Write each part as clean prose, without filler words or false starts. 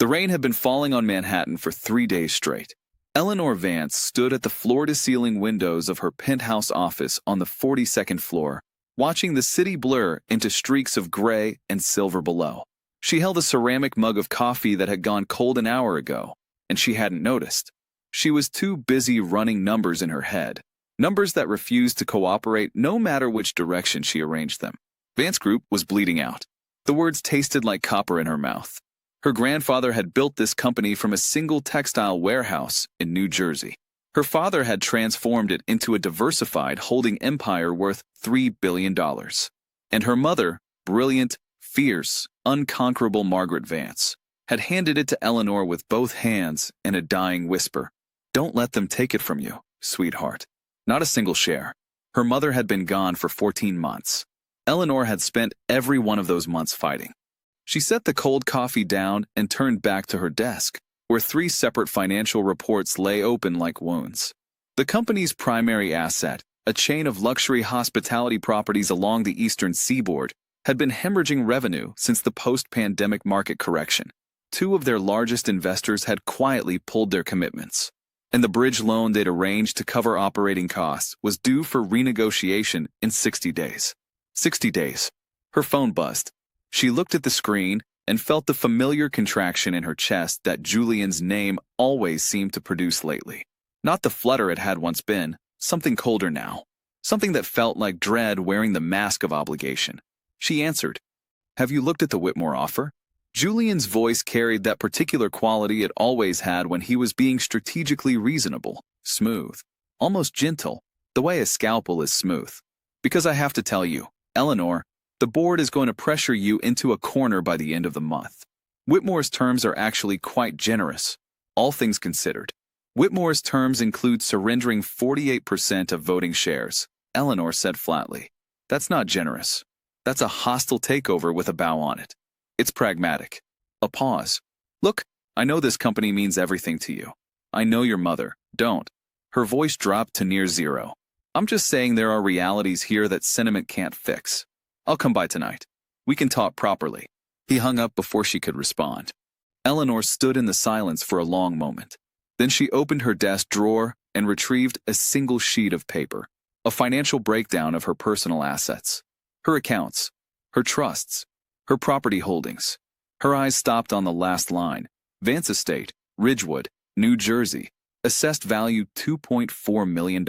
The rain had been falling on Manhattan for 3 days straight. Eleanor Vance stood at the floor-to-ceiling windows of her penthouse office on the 42nd floor, watching the city blur into streaks of gray and silver below. She held a ceramic mug of coffee that had gone cold an hour ago, and she hadn't noticed. She was too busy running numbers in her head, numbers that refused to cooperate no matter which direction she arranged them. Vance Group was bleeding out. The words tasted like copper in her mouth. Her grandfather had built this company from a single textile warehouse in New Jersey. Her father had transformed it into a diversified holding empire worth $3 billion. And her mother, brilliant, fierce, unconquerable Margaret Vance, had handed it to Eleanor with both hands and a dying whisper. "Don't let them take it from you, sweetheart." Not a single share. Her mother had been gone for 14 months. Eleanor had spent every one of those months fighting. She set the cold coffee down and turned back to her desk, where 3 separate financial reports lay open like wounds. The company's primary asset, a chain of luxury hospitality properties along the eastern seaboard, had been hemorrhaging revenue since the post-pandemic market correction. 2 of their largest investors had quietly pulled their commitments, and the bridge loan they'd arranged to cover operating costs was due for renegotiation in 60 days. 60 days. Her phone buzzed. She looked at the screen and felt the familiar contraction in her chest that Julian's name always seemed to produce lately. Not the flutter it had once been, something colder now. Something that felt like dread wearing the mask of obligation. She answered, "Have you looked at the Whitmore offer?" Julian's voice carried that particular quality it always had when he was being strategically reasonable, smooth, almost gentle, the way a scalpel is smooth. "Because I have to tell you, Eleanor, the board is going to pressure you into a corner by the end of the month. Whitmore's terms are actually quite generous, all things considered. Whitmore's terms include surrendering 48% of voting shares," Eleanor said flatly. "That's not generous. That's a hostile takeover with a bow on it. It's pragmatic." A pause. "Look, I know this company means everything to you. I know your mother. Don't." Her voice dropped to near zero. "I'm just saying there are realities here that sentiment can't fix. I'll come by tonight. We can talk properly." He hung up before she could respond. Eleanor stood in the silence for a long moment. Then she opened her desk drawer and retrieved a single sheet of paper, a financial breakdown of her personal assets, her accounts, her trusts, her property holdings. Her eyes stopped on the last line. Vance Estate, Ridgewood, New Jersey, assessed value $2.4 million.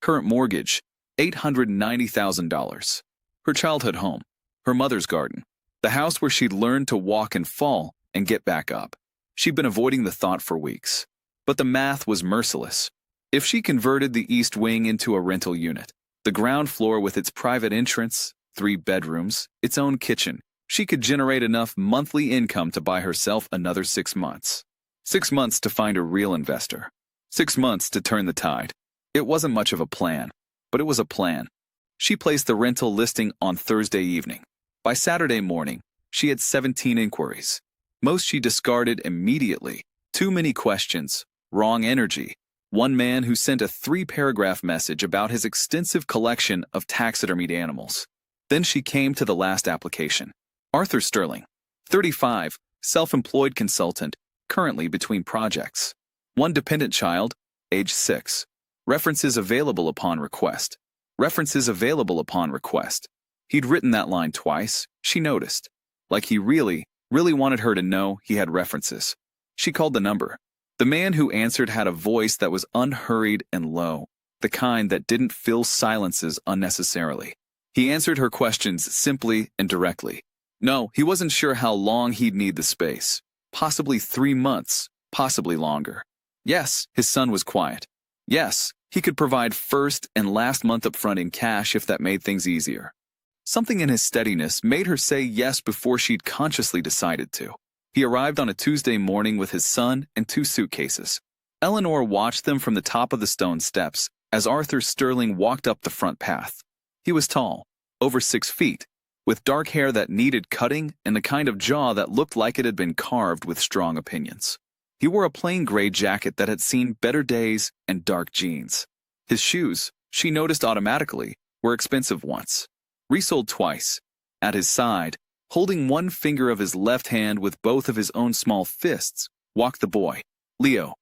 Current mortgage, $890,000. Her childhood home, her mother's garden, the house where she'd learned to walk and fall and get back up. She'd been avoiding the thought for weeks. But the math was merciless. If she converted the east wing into a rental unit, the ground floor with its private entrance, 3 bedrooms, its own kitchen, she could generate enough monthly income to buy herself another 6 months. 6 months to find a real investor. 6 months to turn the tide. It wasn't much of a plan, but it was a plan. She placed the rental listing on Thursday evening. By Saturday morning, she had 17 inquiries. Most she discarded immediately. Too many questions, wrong energy. One man who sent a 3-paragraph message about his extensive collection of taxidermied animals. Then she came to the last application. Arthur Sterling, 35, self-employed consultant, currently between projects. 1 dependent child, age 6. References available upon request. References available upon request. He'd written that line twice, she noticed. Like he really wanted her to know he had references. She called the number. The man who answered had a voice that was unhurried and low, the kind that didn't fill silences unnecessarily. He answered her questions simply and directly. No, he wasn't sure how long he'd need the space. Possibly 3 months, possibly longer. Yes, his son was quiet. Yes, he could provide first and last month up front in cash if that made things easier. Something in his steadiness made her say yes before she'd consciously decided to. He arrived on a Tuesday morning with his son and 2 suitcases. Eleanor watched them from the top of the stone steps as Arthur Sterling walked up the front path. He was tall, over 6 feet, with dark hair that needed cutting and the kind of jaw that looked like it had been carved with strong opinions. He wore a plain gray jacket that had seen better days and dark jeans. His shoes, she noticed automatically, were expensive once. Resold twice. At his side, Holding one finger of his left hand with both of his own small fists, walked the boy, Leo.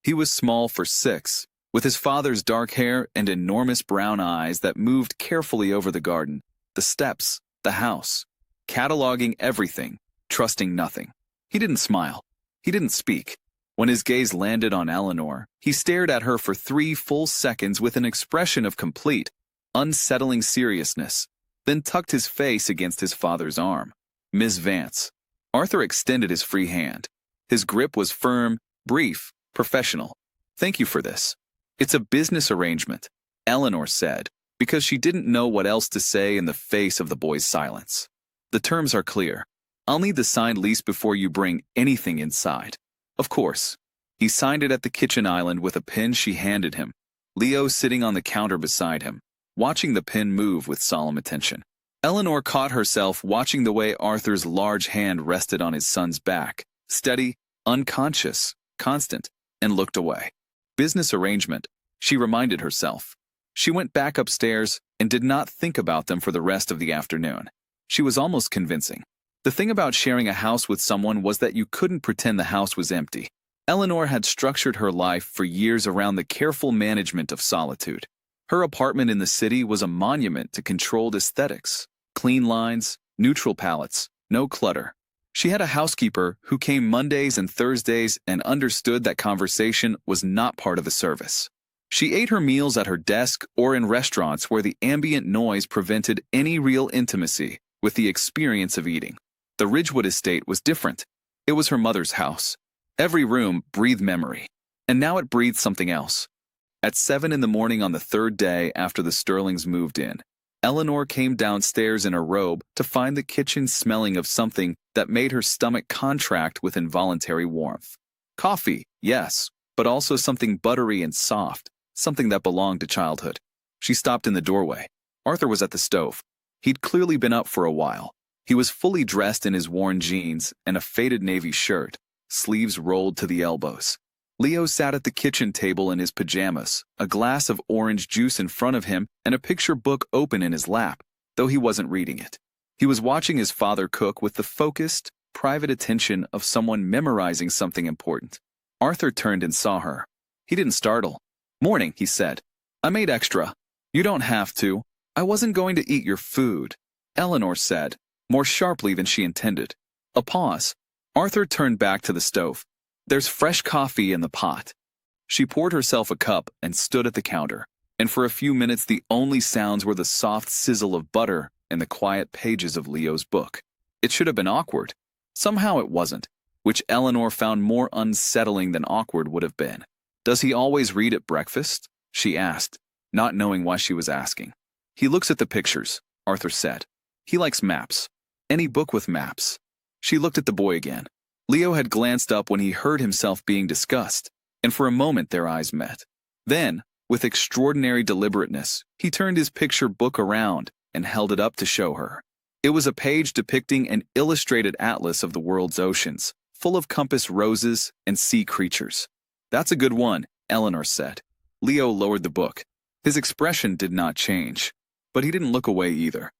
He was small for 6, with his father's dark hair and enormous brown eyes that moved carefully over the garden, the steps, the house, cataloging everything, trusting nothing. He didn't smile. He didn't speak. When his gaze landed on Eleanor, he stared at her for 3 full seconds with an expression of complete, unsettling seriousness, then tucked his face against his father's arm. Miss Vance. Arthur extended his free hand. His grip was firm, brief, professional. Thank you for this. It's a business arrangement, Eleanor said, because she didn't know what else to say in the face of the boy's silence. The terms are clear. I'll need the signed lease before you bring anything inside. Of course. He signed it at the kitchen island with a pen she handed him, Leo sitting on the counter beside him, watching the pen move with solemn attention. Eleanor caught herself watching the way Arthur's large hand rested on his son's back, steady, unconscious, constant, and looked away. Business arrangement, she reminded herself. She went back upstairs and did not think about them for the rest of the afternoon. She was almost convincing. The thing about sharing a house with someone was that you couldn't pretend the house was empty. Eleanor had structured her life for years around the careful management of solitude. Her apartment in the city was a monument to controlled aesthetics, clean lines, neutral palettes, no clutter. She had a housekeeper who came Mondays and Thursdays and understood that conversation was not part of the service. She ate her meals at her desk or in restaurants where the ambient noise prevented any real intimacy with the experience of eating. The Ridgewood estate was different. It was her mother's house. Every room breathed memory, and now it breathed something else. At 7 in the morning on the 3rd day after the Sterlings moved in, Eleanor came downstairs in her robe to find the kitchen smelling of something that made her stomach contract with involuntary warmth. Coffee, yes, but also something buttery and soft, something that belonged to childhood. She stopped in the doorway. Arthur was at the stove. He'd clearly been up for a while. He was fully dressed in his worn jeans and a faded navy shirt, sleeves rolled to the elbows. Leo sat at the kitchen table in his pajamas, a glass of orange juice in front of him and a picture book open in his lap, though he wasn't reading it. He was watching his father cook with the focused, private attention of someone memorizing something important. Arthur turned and saw her. He didn't startle. "Morning," he said. "I made extra. You don't have to. I wasn't going to eat your food," Eleanor said, more sharply than she intended. A pause. Arthur turned back to the stove. "There's fresh coffee in the pot." She poured herself a cup and stood at the counter, and for a few minutes the only sounds were the soft sizzle of butter and the quiet pages of Leo's book. It should have been awkward. Somehow it wasn't, which Eleanor found more unsettling than awkward would have been. "Does he always read at breakfast?" she asked, not knowing why she was asking. "He looks at the pictures," Arthur said. "He likes maps. Any book with maps." She looked at the boy again. Leo had glanced up when he heard himself being discussed, and for a moment their eyes met. Then, with extraordinary deliberateness, he turned his picture book around and held it up to show her. It was a page depicting an illustrated atlas of the world's oceans, full of compass roses and sea creatures. "That's a good one," Eleanor said. Leo lowered the book. His expression did not change, but he didn't look away either.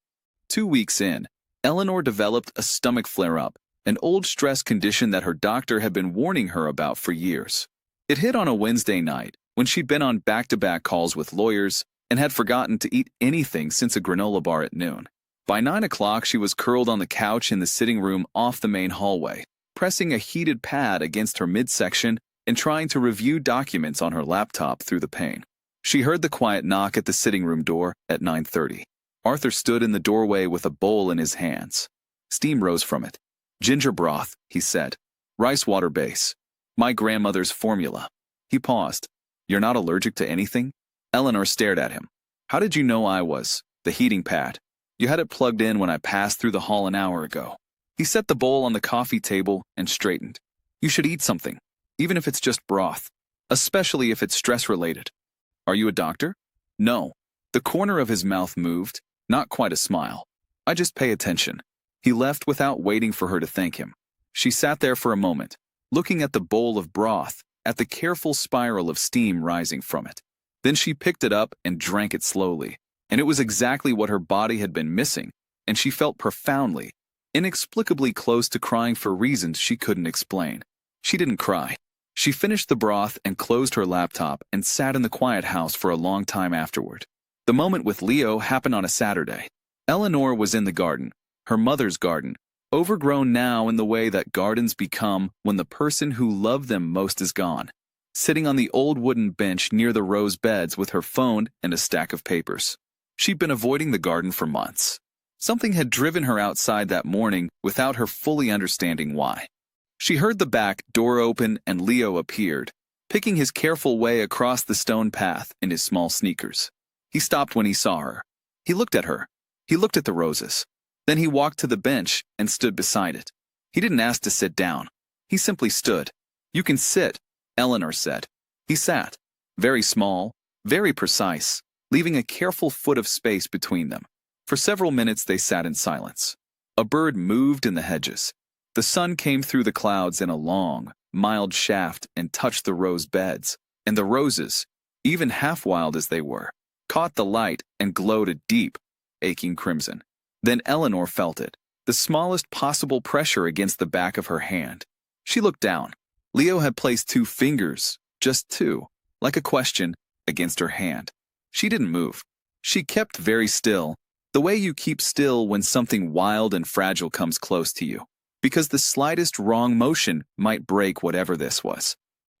2 weeks in, Eleanor developed a stomach flare-up, an old stress condition that her doctor had been warning her about for years. It hit on a Wednesday night when she'd been on back-to-back calls with lawyers and had forgotten to eat anything since a granola bar at noon. By 9 o'clock, she was curled on the couch in the sitting room off the main hallway, pressing a heated pad against her midsection and trying to review documents on her laptop through the pane. She heard the quiet knock at the sitting room door at 9:30. Arthur stood in the doorway with a bowl in his hands. Steam rose from it. "Ginger broth," he said. "Rice water base. My grandmother's formula." He paused. "You're not allergic to anything?" Eleanor stared at him. "How did you know I was?" "The heating pad. You had it plugged in when I passed through the hall an hour ago." He set the bowl on the coffee table and straightened. "You should eat something, even if it's just broth, especially if it's stress-related." "Are you a doctor?" "No." The corner of his mouth moved, not quite a smile. "I just pay attention." He left without waiting for her to thank him. She sat there for a moment, looking at the bowl of broth, at the careful spiral of steam rising from it. Then she picked it up and drank it slowly, and it was exactly what her body had been missing, and she felt profoundly, inexplicably close to crying for reasons she couldn't explain. She didn't cry. She finished the broth and closed her laptop and sat in the quiet house for a long time afterward. The moment with Leo happened on a Saturday. Eleanor was in the garden, her mother's garden, overgrown now in the way that gardens become when the person who loved them most is gone, sitting on the old wooden bench near the rose beds with her phone and a stack of papers. She'd been avoiding the garden for months. Something had driven her outside that morning without her fully understanding why. She heard the back door open and Leo appeared, picking his careful way across the stone path in his small sneakers. He stopped when he saw her. He looked at her. He looked at the roses. Then he walked to the bench and stood beside it. He didn't ask to sit down. He simply stood. "You can sit," Eleanor said. He sat, very small, very precise, leaving a careful foot of space between them. For several minutes they sat in silence. A bird moved in the hedges. The sun came through the clouds in a long, mild shaft and touched the rose beds, and the roses, even half-wild as they were, caught the light and glowed a deep, aching crimson. Then Eleanor felt it, the smallest possible pressure against the back of her hand. She looked down. Leo had placed 2 fingers, just 2, like a question, against her hand. She didn't move. She kept very still, the way you keep still when something wild and fragile comes close to you, because the slightest wrong motion might break whatever this was.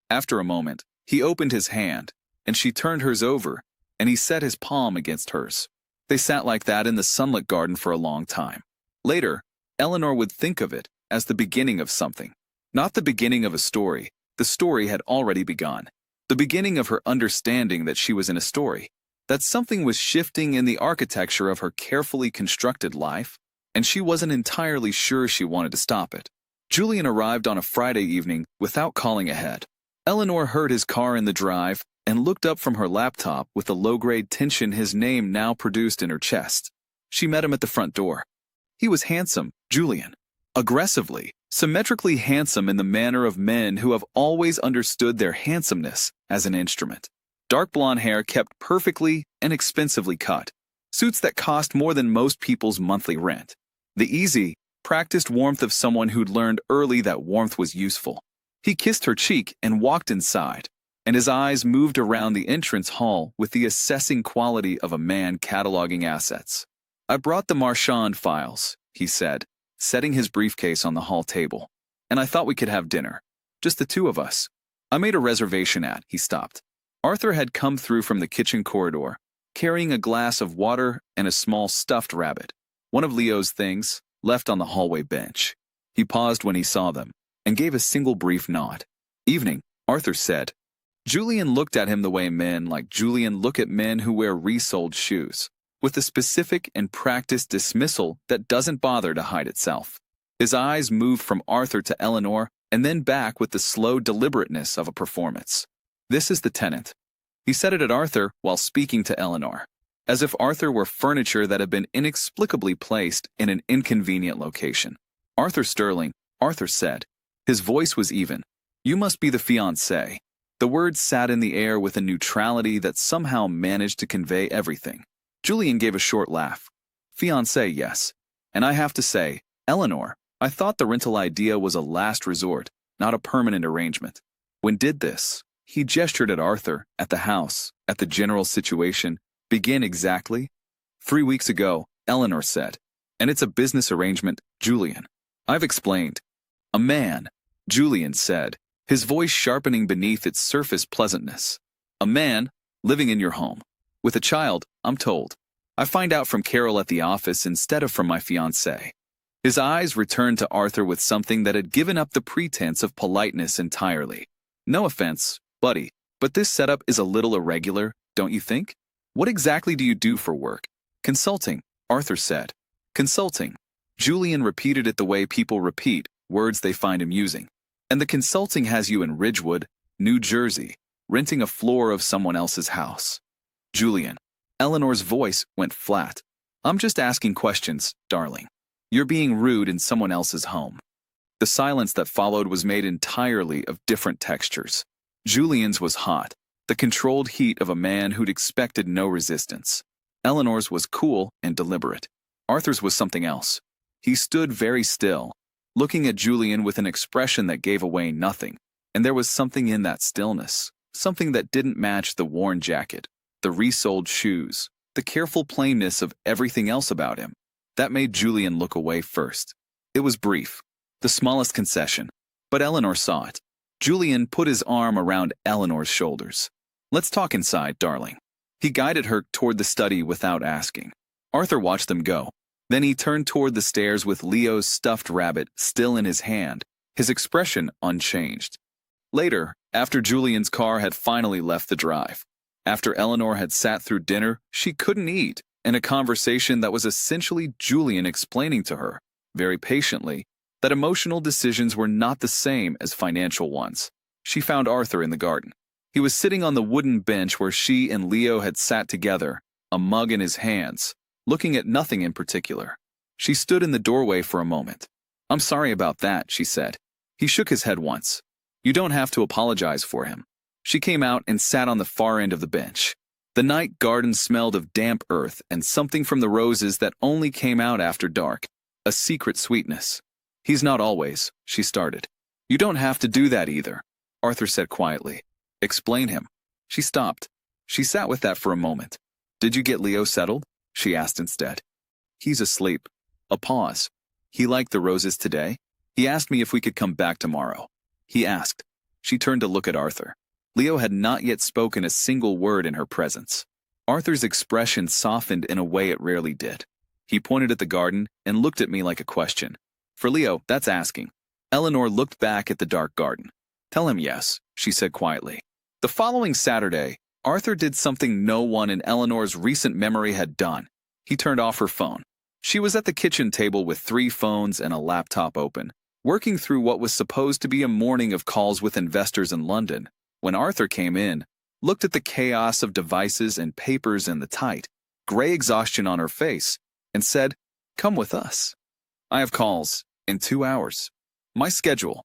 After a moment, he opened his hand, and she turned hers over, and he set his palm against hers. They sat like that in the sunlit garden for a long time. Later, Eleanor would think of it as the beginning of something. Not the beginning of a story. The story had already begun. The beginning of her understanding that she was in a story, that something was shifting in the architecture of her carefully constructed life, and she wasn't entirely sure she wanted to stop it. Julian arrived on a Friday evening without calling ahead. Eleanor heard his car in the drive and looked up from her laptop with the low-grade tension his name now produced in her chest. She met him at the front door. He was handsome, Julian. Aggressively, symmetrically handsome in the manner of men who have always understood their handsomeness as an instrument. Dark blonde hair kept perfectly and expensively cut. Suits that cost more than most people's monthly rent. The easy, practiced warmth of someone who'd learned early that warmth was useful. He kissed her cheek and walked inside, and his eyes moved around the entrance hall with the assessing quality of a man cataloging assets. "I brought the Marchand files," he said, setting his briefcase on the hall table. "And I thought we could have dinner. Just the 2 of us. I made a reservation at," he stopped. Arthur had come through from the kitchen corridor, carrying a glass of water and a small stuffed rabbit, one of Leo's things, left on the hallway bench. He paused when he saw them, and gave a single brief nod. "Evening," Arthur said. Julian looked at him the way men like Julian look at men who wear resoled shoes, with a specific and practiced dismissal that doesn't bother to hide itself. His eyes moved from Arthur to Eleanor and then back with the slow deliberateness of a performance. "This is the tenant." He said it at Arthur while speaking to Eleanor, as if Arthur were furniture that had been inexplicably placed in an inconvenient location. "Arthur Sterling," Arthur said. His voice was even. "You must be the fiancé." The words sat in the air with a neutrality that somehow managed to convey everything. Julian gave a short laugh. "Fiancé, yes. And I have to say, Eleanor, I thought the rental idea was a last resort, not a permanent arrangement. When did this?" He gestured at Arthur, at the house, at the general situation. "Begin exactly?" 3 weeks ago, Eleanor said. "And it's a business arrangement, Julian. I've explained." "A man," Julian said, his voice sharpening beneath its surface pleasantness. "A man, living in your home. With a child, I'm told. I find out from Carol at the office instead of from my fiancé." His eyes returned to Arthur with something that had given up the pretense of politeness entirely. "No offense, buddy, but this setup is a little irregular, don't you think? What exactly do you do for work?" "Consulting," Arthur said. "Consulting." Julian repeated it the way people repeat words they find amusing. "And the consulting has you in Ridgewood, New Jersey, renting a floor of someone else's house." "Julian." Eleanor's voice went flat. "I'm just asking questions, darling. You're being rude in someone else's home." The silence that followed was made entirely of different textures. Julian's was hot, the controlled heat of a man who'd expected no resistance. Eleanor's was cool and deliberate. Arthur's was something else. He stood very still, looking at Julian with an expression that gave away nothing, and there was something in that stillness, something that didn't match the worn jacket, the resoled shoes, the careful plainness of everything else about him. That made Julian look away first. It was brief, the smallest concession, but Eleanor saw it. Julian put his arm around Eleanor's shoulders. "Let's talk inside, darling." He guided her toward the study without asking. Arthur watched them go. Then he turned toward the stairs with Leo's stuffed rabbit still in his hand, his expression unchanged. Later, after Julian's car had finally left the drive, after Eleanor had sat through dinner she couldn't eat, and a conversation that was essentially Julian explaining to her, very patiently, that emotional decisions were not the same as financial ones, she found Arthur in the garden. He was sitting on the wooden bench where she and Leo had sat together, a mug in his hands, looking at nothing in particular. She stood in the doorway for a moment. "I'm sorry about that," she said. He shook his head once. "You don't have to apologize for him." She came out and sat on the far end of the bench. The night garden smelled of damp earth and something from the roses that only came out after dark, a secret sweetness. "He's not always," she started. "You don't have to do that either," Arthur said quietly. "Explain him." She stopped. She sat with that for a moment. "Did you get Leo settled?" she asked instead. "He's asleep." A pause. "He liked the roses today? He asked me if we could come back tomorrow." He asked. She turned to look at Arthur. Leo had not yet spoken a single word in her presence. Arthur's expression softened in a way it rarely did. He pointed at the garden and looked at me like a question. "For Leo, that's asking." Eleanor looked back at the dark garden. "Tell him yes," she said quietly. The following Saturday, Arthur did something no one in Eleanor's recent memory had done. He turned off her phone. She was at the kitchen table with 3 phones and a laptop open, working through what was supposed to be a morning of calls with investors in London, when Arthur came in, looked at the chaos of devices and papers and the tight, gray exhaustion on her face, and said, "Come with us. I have calls in 2 hours. My schedule.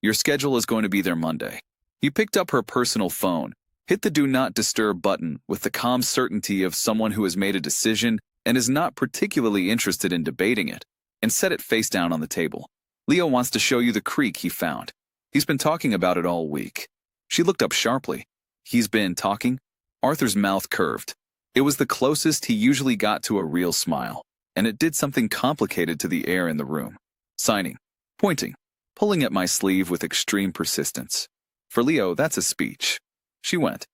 Your schedule is going to be there Monday." He picked up her personal phone, hit the Do Not Disturb button with the calm certainty of someone who has made a decision and is not particularly interested in debating it, and set it face down on the table. "Leo wants to show you the creek he found. He's been talking about it all week." She looked up sharply. "He's been talking?" Arthur's mouth curved. It was the closest he usually got to a real smile, and it did something complicated to the air in the room. "Signing, pointing, pulling at my sleeve with extreme persistence. For Leo, that's a speech." She went.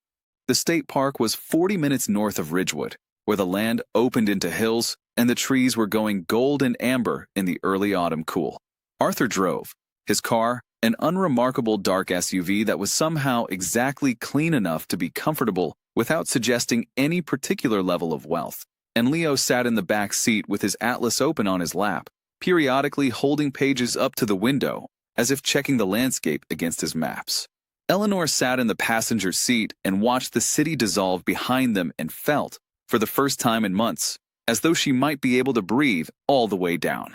The state park was 40 minutes north of Ridgewood, where the land opened into hills and the trees were going gold and amber in the early autumn cool. Arthur drove, his car, an unremarkable dark SUV that was somehow exactly clean enough to be comfortable without suggesting any particular level of wealth, and Leo sat in the back seat with his atlas open on his lap, periodically holding pages up to the window, as if checking the landscape against his maps. Eleanor sat in the passenger seat and watched the city dissolve behind them and felt, for the first time in months, as though she might be able to breathe all the way down.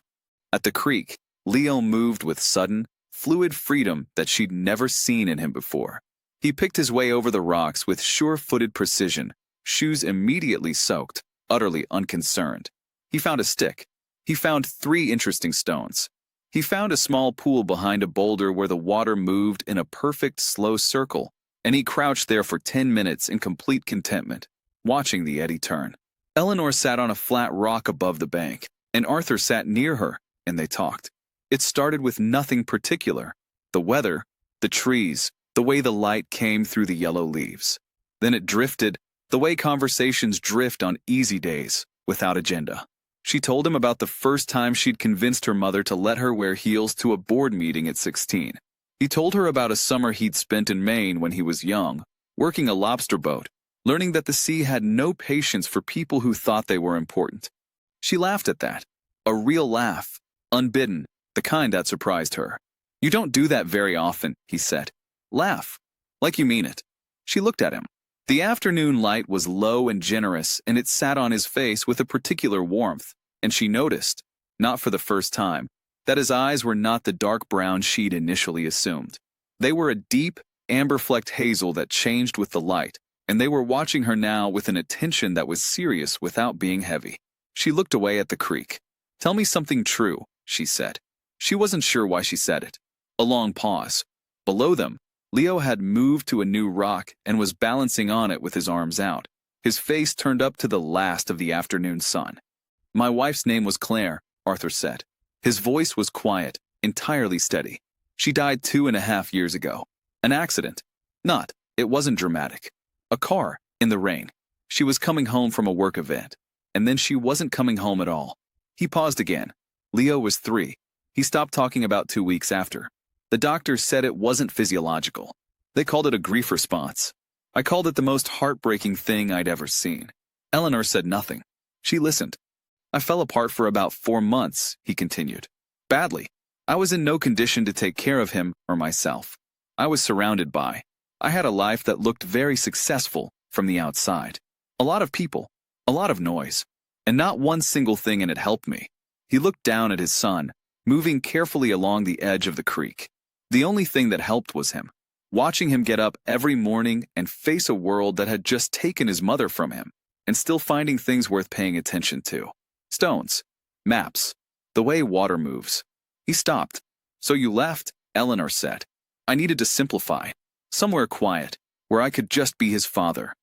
At the creek, Leo moved with sudden, fluid freedom that she'd never seen in him before. He picked his way over the rocks with sure-footed precision, shoes immediately soaked, utterly unconcerned. He found a stick. He found 3 interesting stones. He found a small pool behind a boulder where the water moved in a perfect slow circle, and he crouched there for 10 minutes in complete contentment, watching the eddy turn. Eleanor sat on a flat rock above the bank, and Arthur sat near her, and they talked. It started with nothing particular: the weather, the trees, the way the light came through the yellow leaves. Then it drifted, the way conversations drift on easy days, without agenda. She told him about the first time she'd convinced her mother to let her wear heels to a board meeting at 16. He told her about a summer he'd spent in Maine when he was young, working a lobster boat, learning that the sea had no patience for people who thought they were important. She laughed at that. A real laugh, unbidden, the kind that surprised her. "You don't do that very often," he said. "Laugh. Like you mean it." She looked at him. The afternoon light was low and generous, and it sat on his face with a particular warmth, and she noticed, not for the first time, that his eyes were not the dark brown she'd initially assumed. They were a deep, amber-flecked hazel that changed with the light, and they were watching her now with an attention that was serious without being heavy. She looked away at the creek. Tell me something true, she said. She wasn't sure why she said it. A long pause. Below them, Leo had moved to a new rock and was balancing on it with his arms out, his face turned up to the last of the afternoon sun. My wife's name was Claire, Arthur said. His voice was quiet, entirely steady. She died 2.5 years ago. An accident. It wasn't dramatic. A car, in the rain. She was coming home from a work event. And then she wasn't coming home at all. He paused again. Leo was 3. He stopped talking about 2 weeks after. The doctors said it wasn't physiological. They called it a grief response. I called it the most heartbreaking thing I'd ever seen. Eleanor said nothing. She listened. I fell apart for about 4 months, he continued. Badly. I was in no condition to take care of him or myself. I was surrounded by. I had a life that looked very successful from the outside. A lot of people, a lot of noise, and not one single thing in it helped me. He looked down at his son, moving carefully along the edge of the creek. The only thing that helped was him. Watching him get up every morning and face a world that had just taken his mother from him, and still finding things worth paying attention to. Stones, maps, the way water moves. He stopped. So you left, Eleanor said. I needed to simplify. Somewhere quiet, where I could just be his father.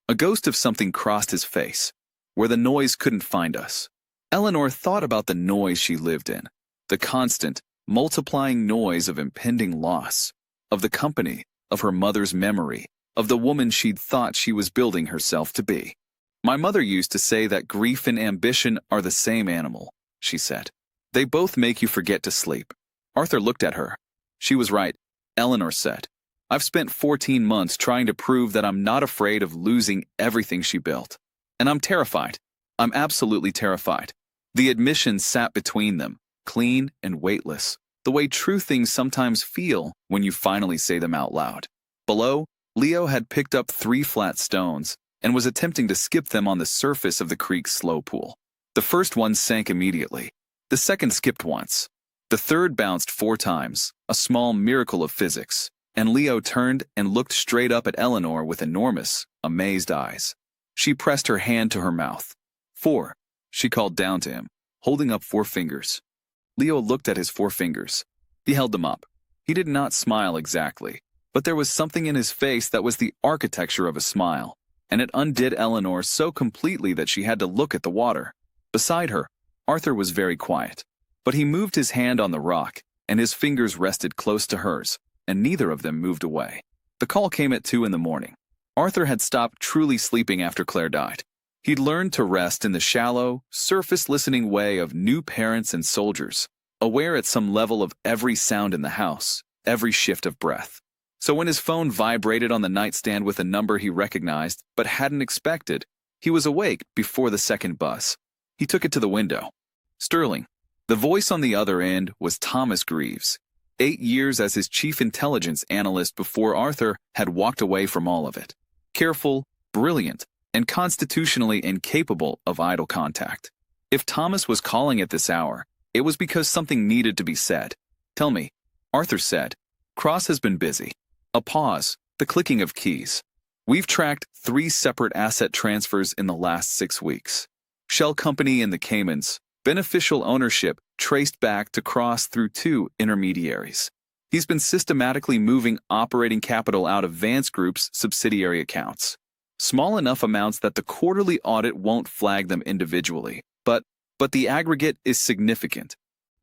A ghost of something crossed his face, where the noise couldn't find us. Eleanor thought about the noise she lived in, the constant, multiplying noise of impending loss, of the company, of her mother's memory, of the woman she'd thought she was building herself to be. My mother used to say that grief and ambition are the same animal, she said. They both make you forget to sleep. Arthur looked at her. She was right, Eleanor said. I've spent 14 months trying to prove that I'm not afraid of losing everything she built. And I'm terrified. I'm absolutely terrified. The admission sat between them, clean and weightless, the way true things sometimes feel when you finally say them out loud. Below, Leo had picked up 3 flat stones and was attempting to skip them on the surface of the creek's slow pool. The first one sank immediately. The second skipped once. The third bounced 4 times, a small miracle of physics, and Leo turned and looked straight up at Eleanor with enormous, amazed eyes. She pressed her hand to her mouth. 4, she called down to him, holding up 4 fingers. Leo looked at his 4 fingers. He held them up. He did not smile exactly, but there was something in his face that was the architecture of a smile, and it undid Eleanor so completely that she had to look at the water. Beside her, Arthur was very quiet, but he moved his hand on the rock, and his fingers rested close to hers, and neither of them moved away. The call came at 2 in the morning. Arthur had stopped truly sleeping after Claire died. He'd learned to rest in the shallow, surface-listening way of new parents and soldiers, aware at some level of every sound in the house, every shift of breath. So when his phone vibrated on the nightstand with a number he recognized but hadn't expected, he was awake before the second buzz. He took it to the window. Sterling. The voice on the other end was Thomas Greaves. 8 years as his chief intelligence analyst before Arthur had walked away from all of it. Careful, brilliant, and constitutionally incapable of idle contact. If Thomas was calling at this hour, it was because something needed to be said. Tell me, Arthur said. Cross has been busy. A pause, the clicking of keys. We've tracked 3 separate asset transfers in the last 6 weeks. Shell company in the Caymans, beneficial ownership traced back to Cross through 2 intermediaries. He's been systematically moving operating capital out of Vance Group's subsidiary accounts. Small enough amounts that the quarterly audit won't flag them individually, but the aggregate is significant.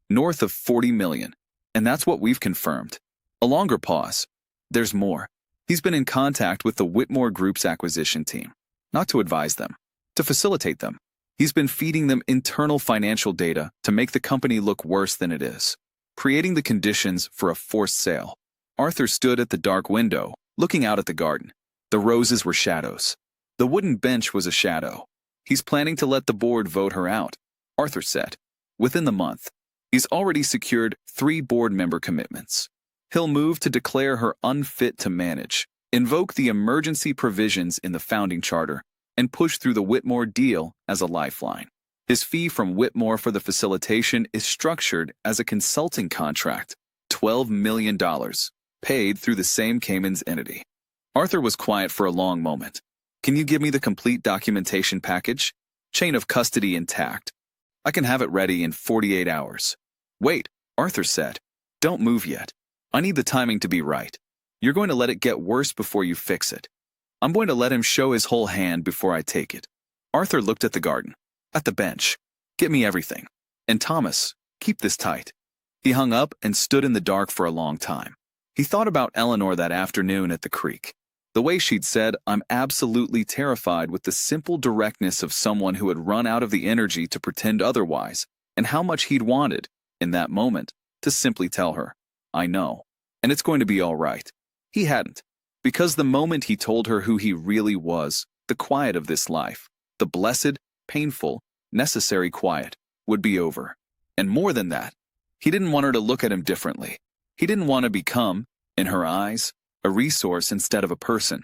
North of 40 million. And that's what we've confirmed. A longer pause. There's more. He's been in contact with the Whitmore Group's acquisition team. Not to advise them, to facilitate them. He's been feeding them internal financial data to make the company look worse than it is, creating the conditions for a forced sale. Arthur stood at the dark window, looking out at the garden. The roses were shadows. The wooden bench was a shadow. He's planning to let the board vote her out, Arthur said. Within the month, he's already secured 3 board member commitments. He'll move to declare her unfit to manage, invoke the emergency provisions in the founding charter, and push through the Whitmore deal as a lifeline. His fee from Whitmore for the facilitation is structured as a consulting contract, $12 million, paid through the same Caymans entity. Arthur was quiet for a long moment. Can you give me the complete documentation package? Chain of custody intact. I can have it ready in 48 hours. Wait, Arthur said. Don't move yet. I need the timing to be right. You're going to let it get worse before you fix it. I'm going to let him show his whole hand before I take it. Arthur looked at the garden, at the bench. Get me everything. And Thomas, keep this tight. He hung up and stood in the dark for a long time. He thought about Eleanor that afternoon at the creek. The way she'd said, I'm absolutely terrified, with the simple directness of someone who had run out of the energy to pretend otherwise, and how much he'd wanted, in that moment, to simply tell her, I know, and it's going to be all right. He hadn't, because the moment he told her who he really was, the quiet of this life, the blessed, painful, necessary quiet, would be over. And more than that, he didn't want her to look at him differently. He didn't want to become, in her eyes, a resource instead of a person.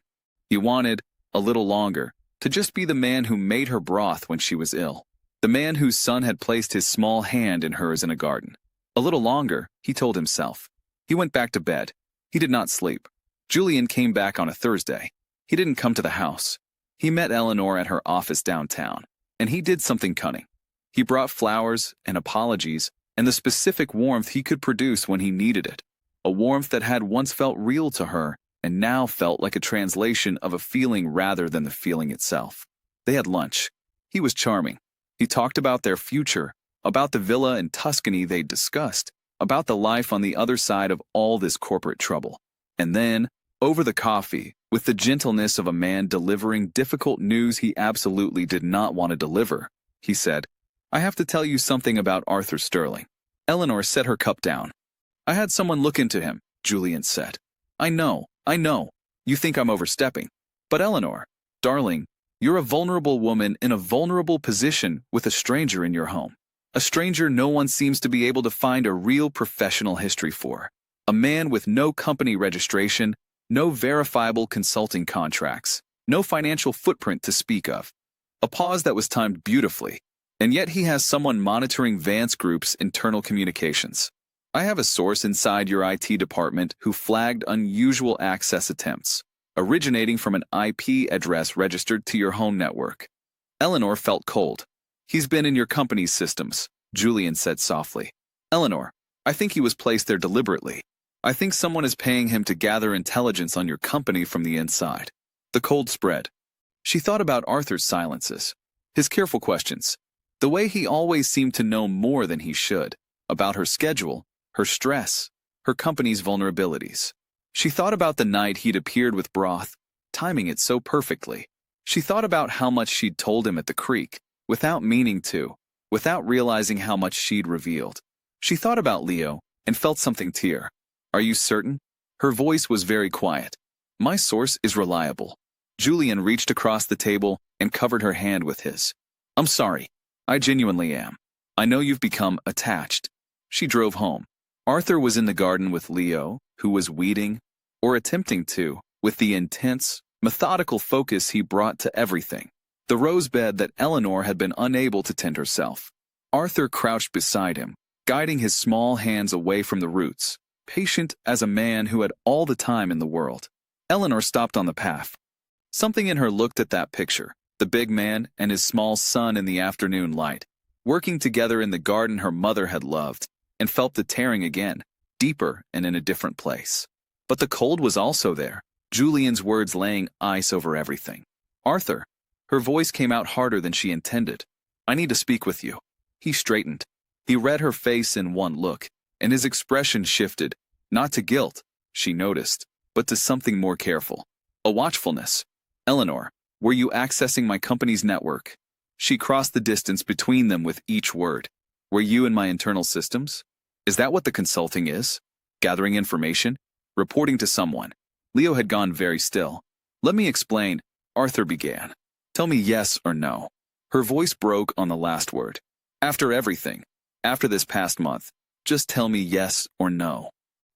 He wanted, a little longer, to just be the man who made her broth when she was ill, the man whose son had placed his small hand in hers in a garden. A little longer, he told himself. He went back to bed. He did not sleep. Julian came back on a Thursday. He didn't come to the house. He met Eleanor at her office downtown, and he did something cunning. He brought flowers and apologies and the specific warmth he could produce when he needed it, a warmth that had once felt real to her and now felt like a translation of a feeling rather than the feeling itself. They had lunch. He was charming. He talked about their future, about the villa in Tuscany they'd discussed, about the life on the other side of all this corporate trouble. And then, over the coffee, with the gentleness of a man delivering difficult news he absolutely did not want to deliver, he said, I have to tell you something about Arthur Sterling. Eleanor set her cup down. I had someone look into him, Julian said. I know. You think I'm overstepping. But Eleanor, darling, you're a vulnerable woman in a vulnerable position with a stranger in your home. A stranger no one seems to be able to find a real professional history for. A man with no company registration, no verifiable consulting contracts, no financial footprint to speak of. A pause that was timed beautifully, and yet he has someone monitoring Vance Group's internal communications. I have a source inside your IT department who flagged unusual access attempts, originating from an IP address registered to your home network. Eleanor felt cold. He's been in your company's systems, Julian said softly. Eleanor, I think he was placed there deliberately. I think someone is paying him to gather intelligence on your company from the inside. The cold spread. She thought about Arthur's silences, his careful questions, the way he always seemed to know more than he should, about her schedule, her stress, her company's vulnerabilities. She thought about the night he'd appeared with broth, timing it so perfectly. She thought about how much she'd told him at the creek, without meaning to, without realizing how much she'd revealed. She thought about Leo and felt something tear. Are you certain? Her voice was very quiet. My source is reliable. Julian reached across the table and covered her hand with his. I'm sorry. I genuinely am. I know you've become attached. She drove home. Arthur was in the garden with Leo, who was weeding, or attempting to, with the intense, methodical focus he brought to everything. The rose bed that Eleanor had been unable to tend herself. Arthur crouched beside him, guiding his small hands away from the roots, patient as a man who had all the time in the world. Eleanor stopped on the path. Something in her looked at that picture, the big man and his small son in the afternoon light, working together in the garden her mother had loved, and felt the tearing again, deeper and in a different place. But the cold was also there, Julian's words laying ice over everything. Arthur, her voice came out harder than she intended. I need to speak with you. He straightened. He read her face in one look, and his expression shifted, not to guilt, she noticed, but to something more careful. A watchfulness. Eleanor, were you accessing my company's network? She crossed the distance between them with each word. Were you in my internal systems? Is that what the consulting is? Gathering information? Reporting to someone? Leo had gone very still. Let me explain, Arthur began. Tell me yes or no. Her voice broke on the last word. After everything, after this past month, just tell me yes or no.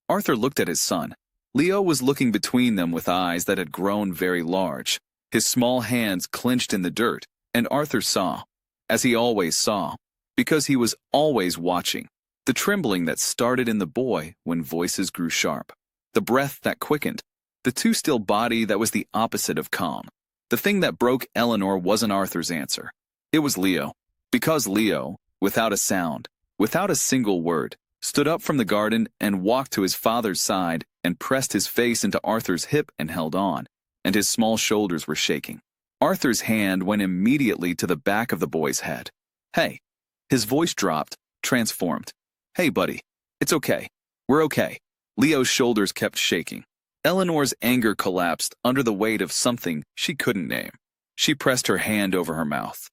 Arthur looked at his son. Leo was looking between them with eyes that had grown very large. His small hands clenched in the dirt, and Arthur saw, as he always saw, because he was always watching, the trembling that started in the boy when voices grew sharp, the breath that quickened, the too-still body that was the opposite of calm. The thing that broke Eleanor wasn't Arthur's answer. It was Leo. Because Leo, without a sound, without a single word, stood up from the garden and walked to his father's side and pressed his face into Arthur's hip and held on, and his small shoulders were shaking. Arthur's hand went immediately to the back of the boy's head. "Hey." His voice dropped, transformed. "Hey, buddy. It's okay. We're okay." Leo's shoulders kept shaking. Eleanor's anger collapsed under the weight of something she couldn't name. She pressed her hand over her mouth.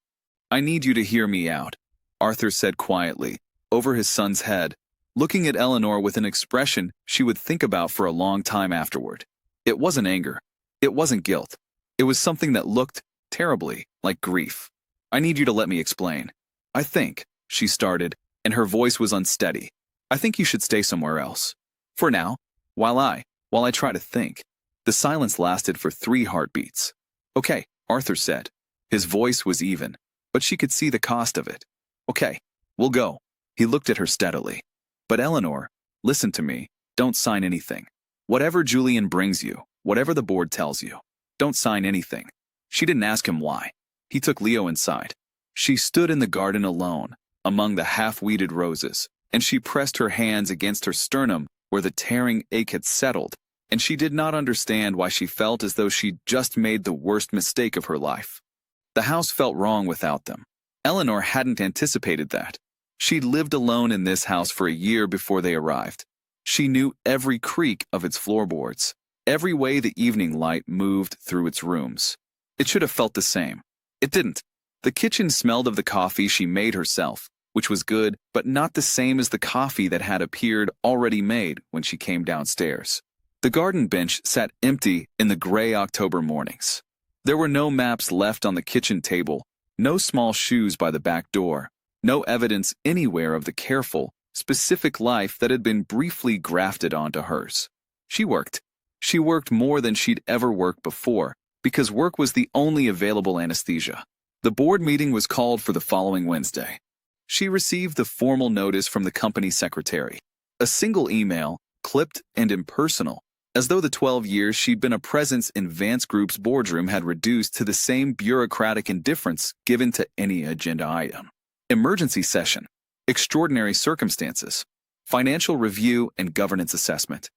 "I need you to hear me out," Arthur said quietly, over his son's head, looking at Eleanor with an expression she would think about for a long time afterward. It wasn't anger. It wasn't guilt. It was something that looked, terribly, like grief. "I need you to let me explain. I think," she started, and her voice was unsteady. "I think you should stay somewhere else. For now, while I try to think." The silence lasted for 3 heartbeats. "Okay," Arthur said. His voice was even, but she could see the cost of it. "Okay, we'll go." He looked at her steadily. "But Eleanor, listen to me. Don't sign anything. Whatever Julian brings you, whatever the board tells you, don't sign anything." She didn't ask him why. He took Leo inside. She stood in the garden alone, among the half-weeded roses, and she pressed her hands against her sternum where the tearing ache had settled, and she did not understand why she felt as though she'd just made the worst mistake of her life. The house felt wrong without them. Eleanor hadn't anticipated that. She'd lived alone in this house for a year before they arrived. She knew every creak of its floorboards, every way the evening light moved through its rooms. It should have felt the same. It didn't. The kitchen smelled of the coffee she made herself, which was good, but not the same as the coffee that had appeared already made when she came downstairs. The garden bench sat empty in the gray October mornings. There were no maps left on the kitchen table, no small shoes by the back door, no evidence anywhere of the careful, specific life that had been briefly grafted onto hers. She worked. She worked more than she'd ever worked before, because work was the only available anesthesia. The board meeting was called for the following Wednesday. She received the formal notice from the company secretary. A single email, clipped and impersonal, as though the 12 years she'd been a presence in Vance Group's boardroom had reduced to the same bureaucratic indifference given to any agenda item. Emergency session, extraordinary circumstances, financial review and governance assessment.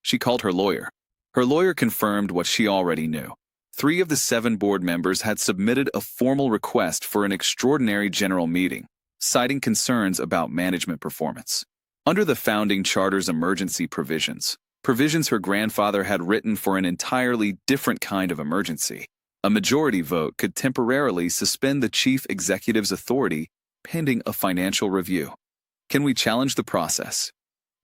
She called her lawyer. Her lawyer confirmed what she already knew. 3 of the 7 board members had submitted a formal request for an extraordinary general meeting, citing concerns about management performance. Under the founding charter's emergency provisions her grandfather had written for an entirely different kind of emergency, a majority vote could temporarily suspend the chief executive's authority pending a financial review. "Can we challenge the process?"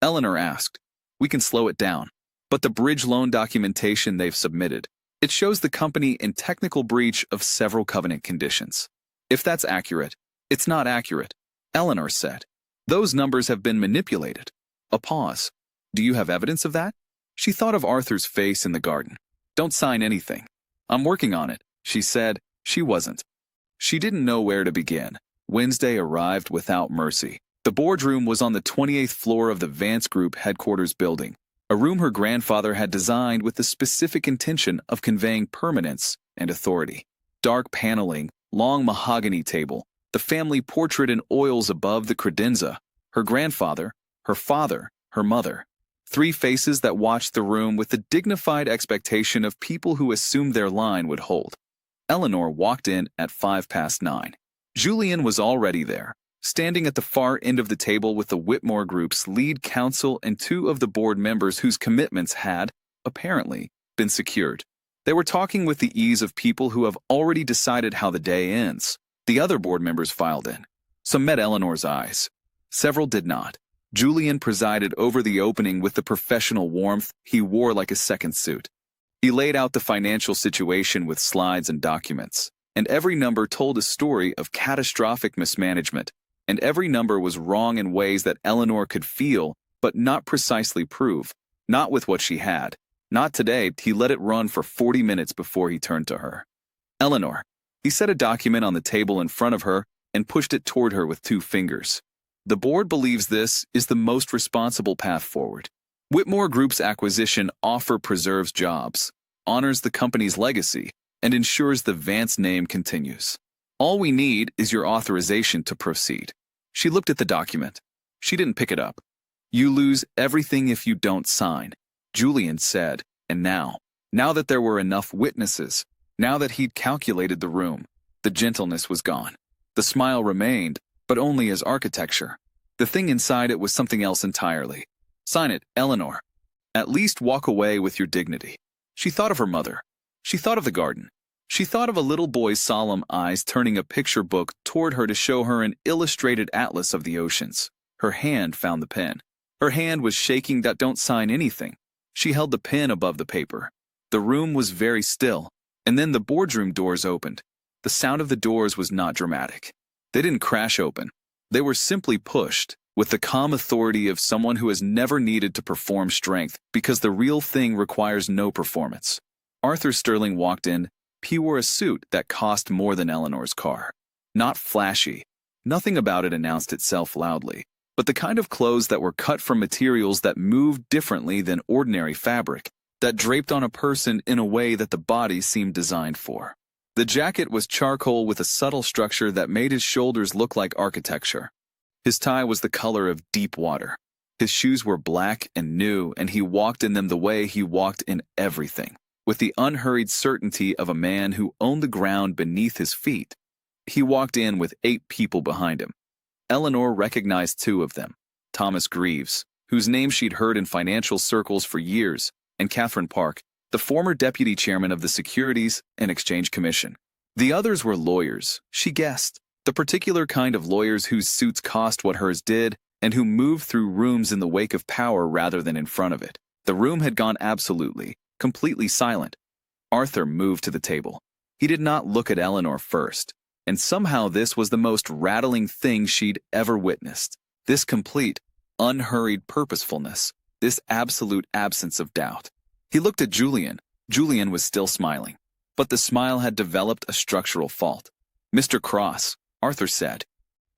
Eleanor asked. "We can slow it down. But the bridge loan documentation they've submitted, it shows the company in technical breach of several covenant conditions. If that's accurate, it's not accurate," Eleanor said. "Those numbers have been manipulated." A pause. "Do you have evidence of that?" She thought of Arthur's face in the garden. "Don't sign anything." "I'm working on it," she said. She wasn't. She didn't know where to begin. Wednesday arrived without mercy. The boardroom was on the 28th floor of the Vance Group headquarters building, a room her grandfather had designed with the specific intention of conveying permanence and authority. Dark paneling, long mahogany table, the family portrait in oils above the credenza, her grandfather, her father, her mother. 3 faces that watched the room with the dignified expectation of people who assumed their line would hold. Eleanor walked in at 9:05. Julian was already there, standing at the far end of the table with the Whitmore Group's lead counsel and 2 of the board members whose commitments had, apparently, been secured. They were talking with the ease of people who have already decided how the day ends. The other board members filed in. Some met Eleanor's eyes. Several did not. Julian presided over the opening with the professional warmth he wore like a second suit. He laid out the financial situation with slides and documents, and every number told a story of catastrophic mismanagement, and every number was wrong in ways that Eleanor could feel but not precisely prove, not with what she had. Not today. He let it run for 40 minutes before he turned to her. "Eleanor." He set a document on the table in front of her and pushed it toward her with 2 fingers. "The board believes this is the most responsible path forward. Whitmore Group's acquisition offer preserves jobs, honors the company's legacy, and ensures the Vance name continues. All we need is your authorization to proceed." She looked at the document. She didn't pick it up. "You lose everything if you don't sign," Julian said, and now that there were enough witnesses, now that he'd calculated the room, the gentleness was gone. The smile remained, but only as architecture. The thing inside it was something else entirely. "Sign it, Eleanor. At least walk away with your dignity." She thought of her mother. She thought of the garden. She thought of a little boy's solemn eyes turning a picture book toward her to show her an illustrated atlas of the oceans. Her hand found the pen. Her hand was shaking that "don't sign anything." She held the pen above the paper. The room was very still, and then the boardroom doors opened. The sound of the doors was not dramatic. They didn't crash open. They were simply pushed, with the calm authority of someone who has never needed to perform strength because the real thing requires no performance. Arthur Sterling walked in. He wore a suit that cost more than Eleanor's car. Not flashy. Nothing about it announced itself loudly, but the kind of clothes that were cut from materials that moved differently than ordinary fabric, that draped on a person in a way that the body seemed designed for. The jacket was charcoal with a subtle structure that made his shoulders look like architecture. His tie was the color of deep water. His shoes were black and new, and he walked in them the way he walked in everything, with the unhurried certainty of a man who owned the ground beneath his feet. He walked in with 8 people behind him. Eleanor recognized 2 of them, Thomas Greaves, whose name she'd heard in financial circles for years, and Catherine Park, the former deputy chairman of the Securities and Exchange Commission. The others were lawyers, she guessed, the particular kind of lawyers whose suits cost what hers did and who moved through rooms in the wake of power rather than in front of it. The room had gone absolutely, completely silent. Arthur moved to the table. He did not look at Eleanor first, and somehow this was the most rattling thing she'd ever witnessed. This complete, unhurried purposefulness, this absolute absence of doubt. He looked at Julian. Julian was still smiling, but the smile had developed a structural fault. "Mr. Cross," Arthur said.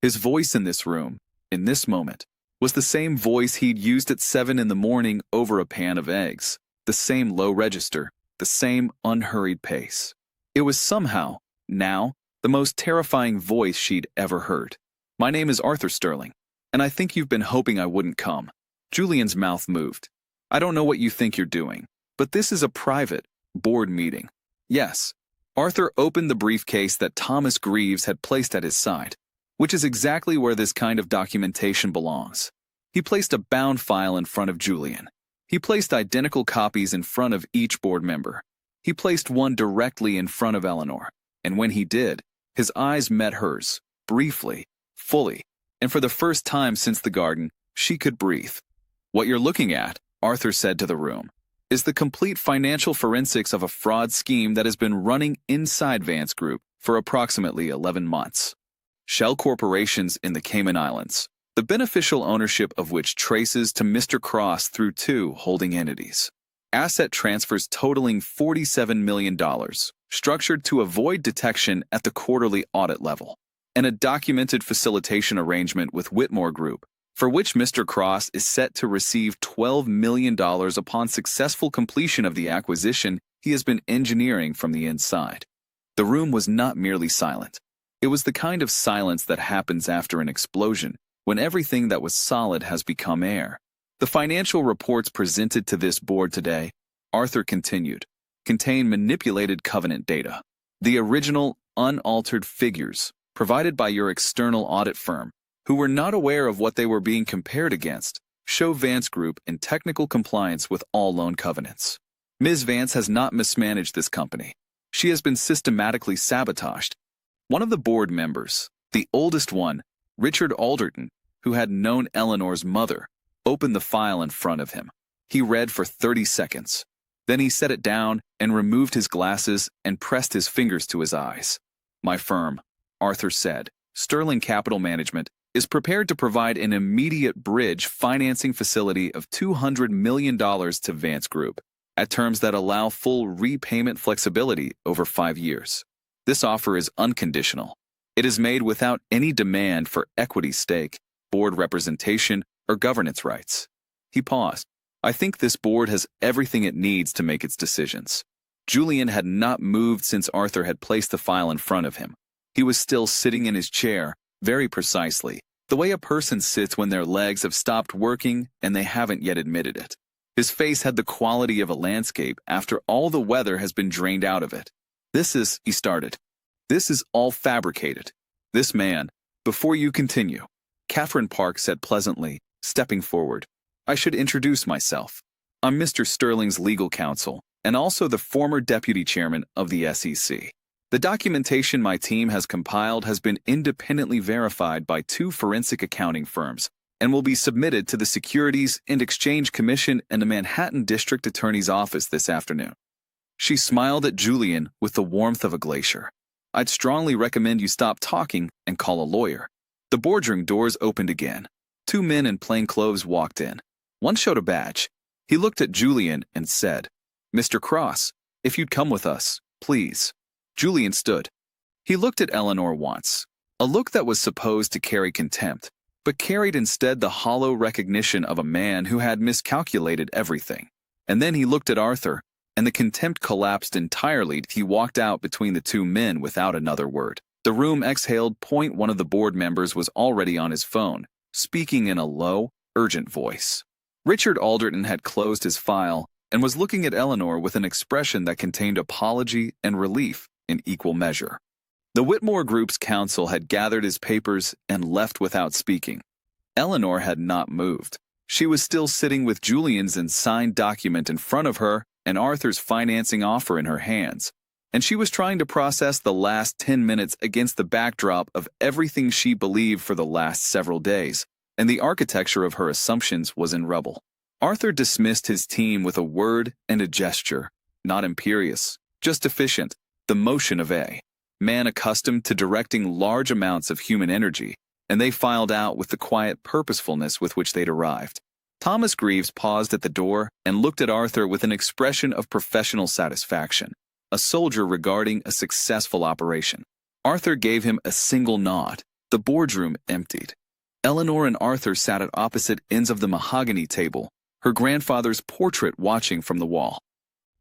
His voice in this room, in this moment, was the same voice he'd used at 7 in the morning over a pan of eggs, the same low register, the same unhurried pace. It was somehow, now, the most terrifying voice she'd ever heard. "My name is Arthur Sterling, and I think you've been hoping I wouldn't come." Julian's mouth moved. "I don't know what you think you're doing, but this is a private board meeting." "Yes." Arthur opened the briefcase that Thomas Greaves had placed at his side, which is exactly where this kind of documentation belongs. He placed a bound file in front of Julian. He placed identical copies in front of each board member. He placed one directly in front of Eleanor, and when he did, his eyes met hers, briefly, fully, and for the first time since the garden, she could breathe. "What you're looking at," Arthur said to the room, "is the complete financial forensics of a fraud scheme that has been running inside Vance Group for approximately 11 months. Shell corporations in the Cayman Islands, the beneficial ownership of which traces to Mr. Cross through 2 holding entities. Asset transfers totaling $47 million, structured to avoid detection at the quarterly audit level, and a documented facilitation arrangement with Whitmore Group, for which Mr. Cross is set to receive $12 million upon successful completion of the acquisition he has been engineering from the inside." The room was not merely silent. It was the kind of silence that happens after an explosion, when everything that was solid has become air. "The financial reports presented to this board today," Arthur continued, "contain manipulated covenant data. The original, unaltered figures, provided by your external audit firm, who were not aware of what they were being compared against, show Vance Group in technical compliance with all loan covenants. Ms. Vance has not mismanaged this company. She has been systematically sabotaged." One of the board members, the oldest one, Richard Alderton, who had known Eleanor's mother, opened the file in front of him. He read for 30 seconds. Then he set it down and removed his glasses and pressed his fingers to his eyes. "My firm," Arthur said, "Sterling Capital Management, is prepared to provide an immediate bridge financing facility of $200 million to Vance Group, at terms that allow full repayment flexibility over 5 years. This offer is unconditional. It is made without any demand for equity stake, board representation, or governance rights." He paused. "I think this board has everything it needs to make its decisions." Julian had not moved since Arthur had placed the file in front of him. He was still sitting in his chair, very precisely, The way a person sits when their legs have stopped working and they haven't yet admitted it. His face had the quality of a landscape after all the weather has been drained out of it. He started. This is all fabricated. This man, before you continue, Catherine Park said pleasantly, stepping forward. I should introduce myself. I'm Mr. Sterling's legal counsel, and also the former deputy chairman of the SEC. The documentation my team has compiled has been independently verified by 2 forensic accounting firms and will be submitted to the Securities and Exchange Commission and the Manhattan District Attorney's Office this afternoon. She smiled at Julian with the warmth of a glacier. I'd strongly recommend you stop talking and call a lawyer. The boardroom doors opened again. 2 men in plain clothes walked in. One showed a badge. He looked at Julian and said, Mr. Cross, if you'd come with us, please. Julian stood. He looked at Eleanor once, a look that was supposed to carry contempt, but carried instead the hollow recognition of a man who had miscalculated everything. And then he looked at Arthur, and the contempt collapsed entirely. He walked out between the 2 men without another word. The room exhaled. One of the board members was already on his phone, speaking in a low, urgent voice. Richard Alderton had closed his file and was looking at Eleanor with an expression that contained apology and relief in equal measure. The Whitmore Group's counsel had gathered his papers and left without speaking. Eleanor had not moved. She was still sitting with Julian's signed document in front of her and Arthur's financing offer in her hands, and she was trying to process the last 10 minutes against the backdrop of everything she believed for the last several days, and the architecture of her assumptions was in rubble. Arthur dismissed his team with a word and a gesture, not imperious, just efficient, the motion of a man accustomed to directing large amounts of human energy, and they filed out with the quiet purposefulness with which they'd arrived. Thomas Greaves paused at the door and looked at Arthur with an expression of professional satisfaction, a soldier regarding a successful operation. Arthur gave him a single nod. The boardroom emptied. Eleanor and Arthur sat at opposite ends of the mahogany table, her grandfather's portrait watching from the wall.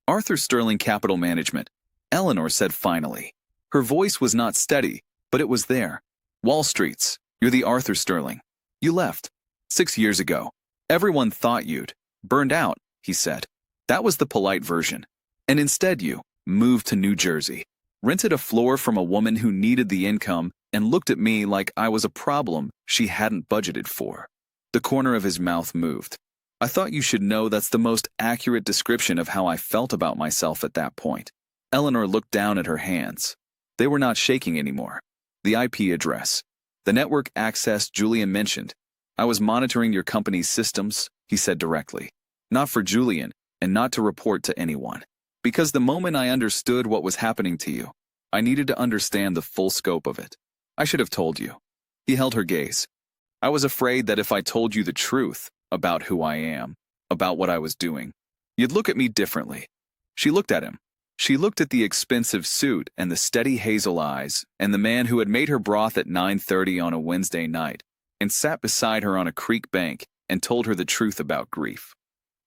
Arthur Sterling Capital Management, Eleanor said finally. Her voice was not steady, but it was there. Wall Street's, you're the Arthur Sterling. You left 6 years ago. Everyone thought you'd burned out, he said. That was the polite version. And instead you moved to New Jersey, rented a floor from a woman who needed the income, and looked at me like I was a problem she hadn't budgeted for. The corner of his mouth moved. I thought you should know that's the most accurate description of how I felt about myself at that point. Eleanor looked down at her hands. They were not shaking anymore. The IP address. The network access Julian mentioned. I was monitoring your company's systems, he said directly. Not for Julian, and not to report to anyone. Because the moment I understood what was happening to you, I needed to understand the full scope of it. I should have told you. He held her gaze. I was afraid that if I told you the truth about who I am, about what I was doing, you'd look at me differently. She looked at him. She looked at the expensive suit and the steady hazel eyes and the man who had made her broth at 9:30 on a Wednesday night and sat beside her on a creek bank and told her the truth about grief.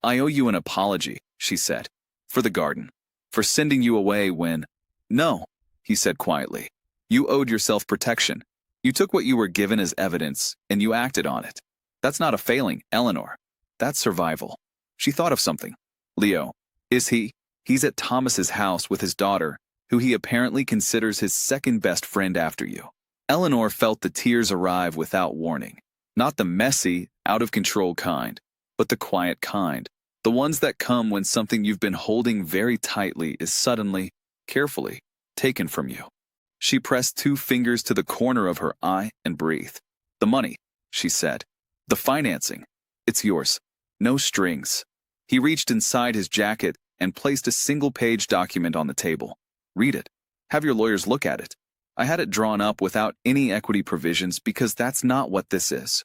I owe you an apology, she said, for the garden, for sending you away when... No, he said quietly. You owed yourself protection. You took what you were given as evidence and you acted on it. That's not a failing, Eleanor. That's survival. She thought of something. Leo, is he? He's at Thomas's house with his daughter, who he apparently considers his second best friend after you. Eleanor felt the tears arrive without warning. Not the messy, out-of-control kind, but the quiet kind. The ones that come when something you've been holding very tightly is suddenly, carefully, taken from you. She pressed 2 fingers to the corner of her eye and breathed. The money, she said. The financing. It's yours. No strings. He reached inside his jacket and placed a single-page document on the table. Read it. Have your lawyers look at it. I had it drawn up without any equity provisions because that's not what this is.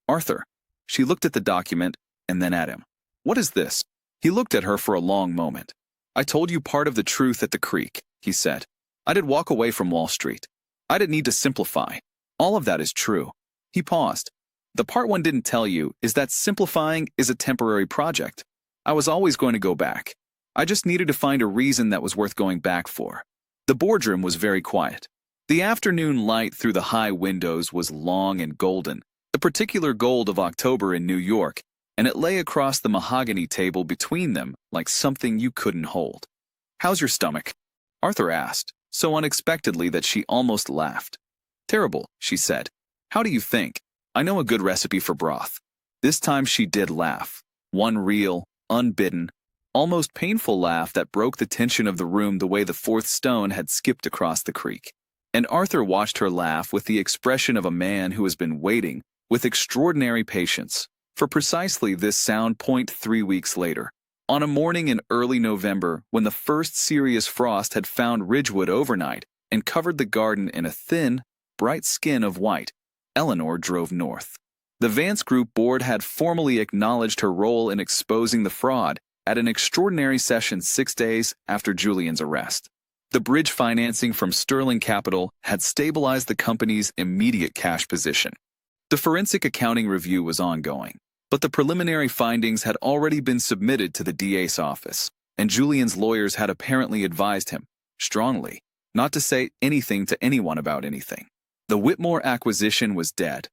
Arthur. She looked at the document and then at him. What is this? He looked at her for a long moment. I told you part of the truth at the creek, he said. I did walk away from Wall Street. I didn't need to simplify. All of that is true. He paused. The part one didn't tell you is that simplifying is a temporary project. I was always going to go back. I just needed to find a reason that was worth going back for. The boardroom was very quiet. The afternoon light through the high windows was long and golden, the particular gold of October in New York, and it lay across the mahogany table between them like something you couldn't hold. "How's your stomach?" Arthur asked, so unexpectedly that she almost laughed. "Terrible," she said. "How do you think? I know a good recipe for broth." This time she did laugh. One real, unbidden, almost painful laugh that broke the tension of the room the way the fourth stone had skipped across the creek. And Arthur watched her laugh with the expression of a man who has been waiting, with extraordinary patience, for precisely this sound point 3 weeks later. On a morning in early November, when the first serious frost had found Ridgewood overnight and covered the garden in a thin, bright skin of white, Eleanor drove north. The Vance Group board had formally acknowledged her role in exposing the fraud at an extraordinary session 6 days after Julian's arrest. The bridge financing from Sterling Capital had stabilized the company's immediate cash position. The forensic accounting review was ongoing, but the preliminary findings had already been submitted to the DA's office, and Julian's lawyers had apparently advised him, strongly, not to say anything to anyone about anything. The Whitmore acquisition was dead.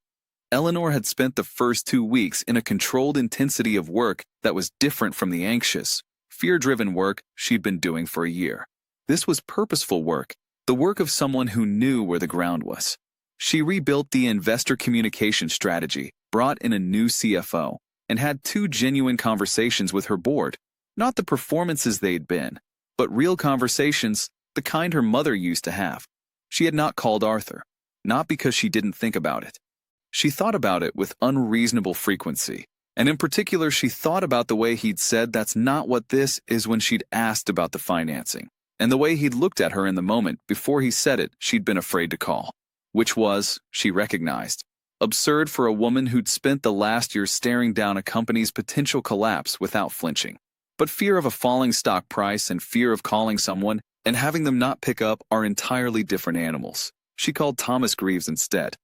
Eleanor had spent the first 2 weeks in a controlled intensity of work that was different from the anxious, fear-driven work she'd been doing for a year. This was purposeful work, the work of someone who knew where the ground was. She rebuilt the investor communication strategy, brought in a new CFO, and had 2 genuine conversations with her board. Not the performances they'd been, but real conversations, the kind her mother used to have. She had not called Arthur, not because she didn't think about it. She thought about it with unreasonable frequency, and in particular she thought about the way he'd said that's not what this is when she'd asked about the financing, and the way he'd looked at her in the moment before he said it she'd been afraid to call, which was, she recognized, absurd for a woman who'd spent the last year staring down a company's potential collapse without flinching. But fear of a falling stock price and fear of calling someone and having them not pick up are entirely different animals. She called Thomas Greaves instead.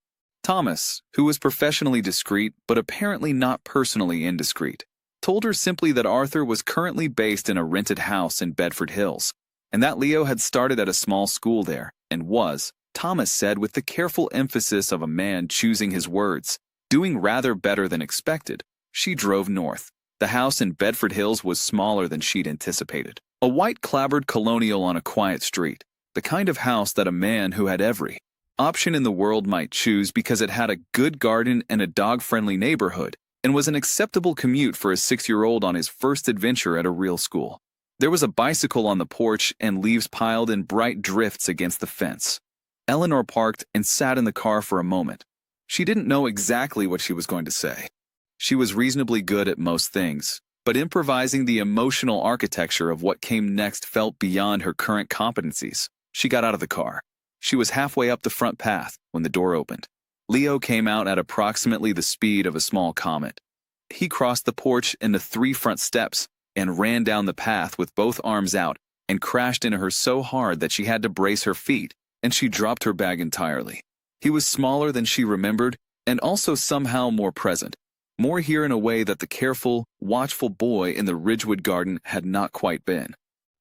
Thomas, who was professionally discreet but apparently not personally indiscreet, told her simply that Arthur was currently based in a rented house in Bedford Hills, and that Leo had started at a small school there, and was, Thomas said with the careful emphasis of a man choosing his words, doing rather better than expected. She drove north. The house in Bedford Hills was smaller than she'd anticipated. A white clapboard colonial on a quiet street, the kind of house that a man who had every option in the world might choose because it had a good garden and a dog-friendly neighborhood, and was an acceptable commute for a 6-year-old on his first adventure at a real school. There was a bicycle on the porch and leaves piled in bright drifts against the fence. Eleanor parked and sat in the car for a moment. She didn't know exactly what she was going to say. She was reasonably good at most things, but improvising the emotional architecture of what came next felt beyond her current competencies. She got out of the car. She was halfway up the front path when the door opened. Leo came out at approximately the speed of a small comet. He crossed the porch and the 3 front steps and ran down the path with both arms out and crashed into her so hard that she had to brace her feet, and she dropped her bag entirely. He was smaller than she remembered and also somehow more present, more here in a way that the careful, watchful boy in the Ridgewood garden had not quite been.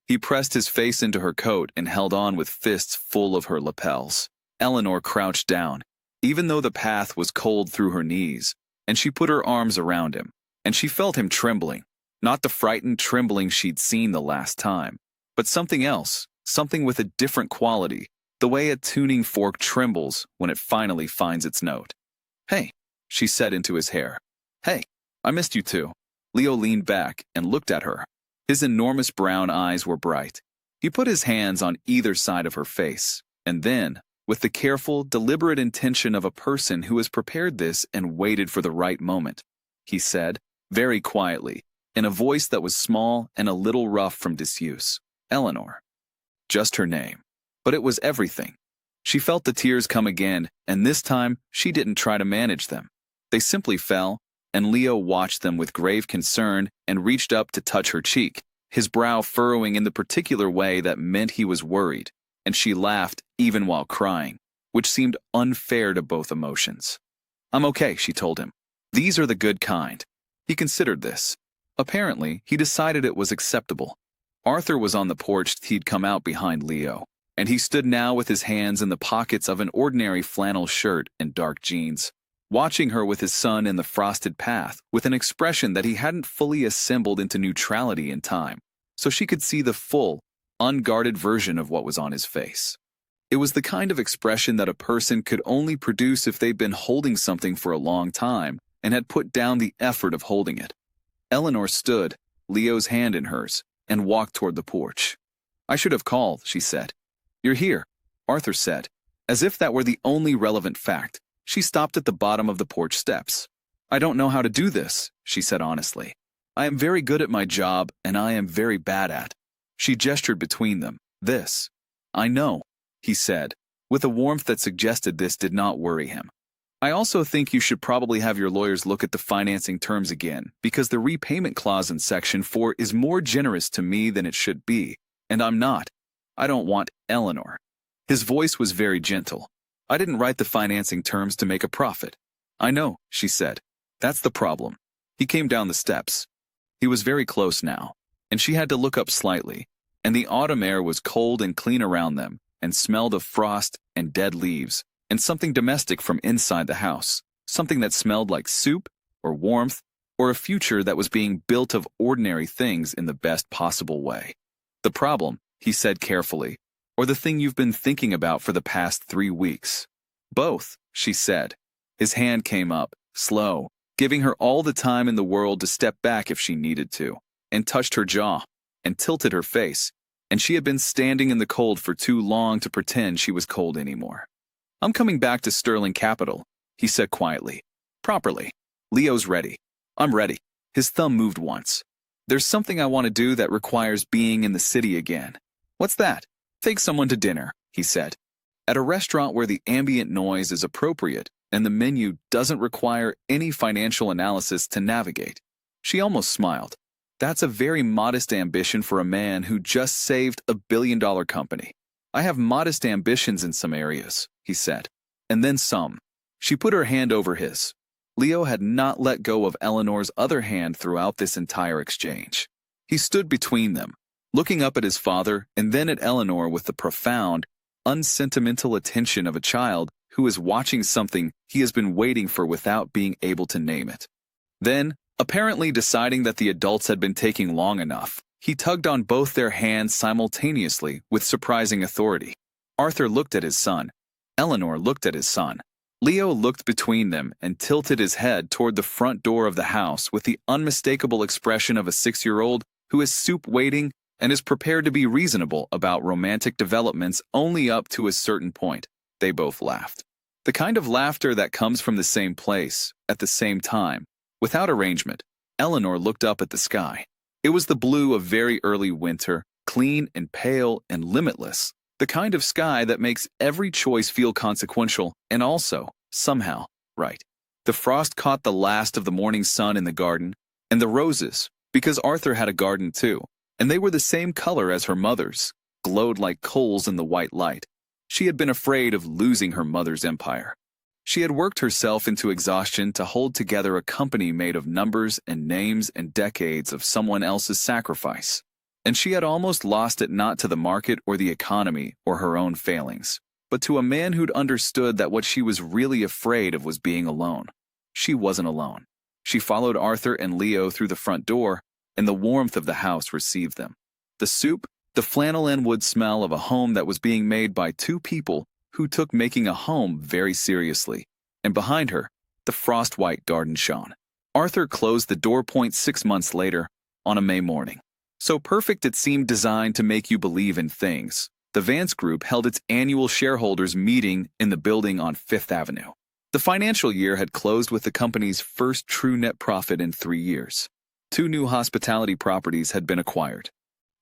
He pressed his face into her coat and held on with fists full of her lapels. Eleanor crouched down, even though the path was cold through her knees, and she put her arms around him, and she felt him trembling, not the frightened trembling she'd seen the last time, but something else, something with a different quality, the way a tuning fork trembles when it finally finds its note. "Hey," she said into his hair. "Hey, I missed you too." Leo leaned back and looked at her. His enormous brown eyes were bright. He put his hands on either side of her face, and then, with the careful, deliberate intention of a person who has prepared this and waited for the right moment, he said, very quietly, in a voice that was small and a little rough from disuse, "Eleanor." Just her name. But it was everything. She felt the tears come again, and this time she didn't try to manage them. They simply fell, and Leo watched them with grave concern and reached up to touch her cheek, his brow furrowing in the particular way that meant he was worried, and she laughed even while crying, which seemed unfair to both emotions. "I'm okay," she told him. "These are the good kind." He considered this. Apparently, he decided it was acceptable. Arthur was on the porch he'd come out behind Leo, and he stood now with his hands in the pockets of an ordinary flannel shirt and dark jeans. watching her with his son in the frosted path with an expression that he hadn't fully assembled into neutrality in time, so she could see the full, unguarded version of what was on his face. It was the kind of expression that a person could only produce if they'd been holding something for a long time and had put down the effort of holding it. Eleanor stood, Leo's hand in hers, and walked toward the porch. "I should have called," she said. "You're here," Arthur said. As if that were the only relevant fact, she stopped at the bottom of the porch steps. "I don't know how to do this," she said honestly. "I am very good at my job, and I am very bad at." She gestured between them. "This." "I know," he said, with a warmth that suggested this did not worry him. "I also think you should probably have your lawyers look at the financing terms again, because the repayment clause in Section 4 is more generous to me than it should be, and I'm not. I don't want Eleanor." His voice was very gentle. "I didn't write the financing terms to make a profit." "I know," she said. "That's the problem." He came down the steps. He was very close now, and she had to look up slightly, and the autumn air was cold and clean around them, and smelled of frost and dead leaves, and something domestic from inside the house, something that smelled like soup, or warmth, or a future that was being built of ordinary things in the best possible way. "The problem," he said carefully, "or the thing you've been thinking about for the past 3 weeks?" "Both," she said. His hand came up, slow, giving her all the time in the world to step back if she needed to, and touched her jaw, and tilted her face, and she had been standing in the cold for too long to pretend she was cold anymore. "I'm coming back to Sterling Capital," he said quietly. "Properly. Leo's ready. I'm ready." His thumb moved once. "There's something I want to do that requires being in the city again." "What's that?" "Take someone to dinner," he said. "At a restaurant where the ambient noise is appropriate and the menu doesn't require any financial analysis to navigate." She almost smiled. "That's a very modest ambition for a man who just saved a billion-dollar company." "I have modest ambitions in some areas," he said. "And then some." She put her hand over his. Leo had not let go of Eleanor's other hand throughout this entire exchange. He stood between them, looking up at his father and then at Eleanor with the profound, unsentimental attention of a child who is watching something he has been waiting for without being able to name it. Then, apparently deciding that the adults had been taking long enough, he tugged on both their hands simultaneously with surprising authority. Arthur looked at his son. Eleanor looked at his son. Leo looked between them and tilted his head toward the front door of the house with the unmistakable expression of a 6-year-old who is soup waiting and is prepared to be reasonable about romantic developments only up to a certain point. They both laughed. The kind of laughter that comes from the same place, at the same time, without arrangement. Eleanor looked up at the sky. It was the blue of very early winter, clean and pale and limitless, the kind of sky that makes every choice feel consequential and also, somehow, right. The frost caught the last of the morning sun in the garden, and the roses, because Arthur had a garden too, and they were the same color as her mother's, glowed like coals in the white light. She had been afraid of losing her mother's empire. She had worked herself into exhaustion to hold together a company made of numbers and names and decades of someone else's sacrifice. And she had almost lost it not to the market or the economy or her own failings, but to a man who'd understood that what she was really afraid of was being alone. She wasn't alone. She followed Arthur and Leo through the front door, and the warmth of the house received them. The soup, the flannel and wood smell of a home that was being made by two people who took making a home very seriously, and behind her, the frost-white garden shone. Arthur closed the door point 6 months later, on a May morning. So perfect it seemed designed to make you believe in things. The Vance Group held its annual shareholders meeting in the building on Fifth Avenue. The financial year had closed with the company's first true net profit in 3 years. 2 new hospitality properties had been acquired.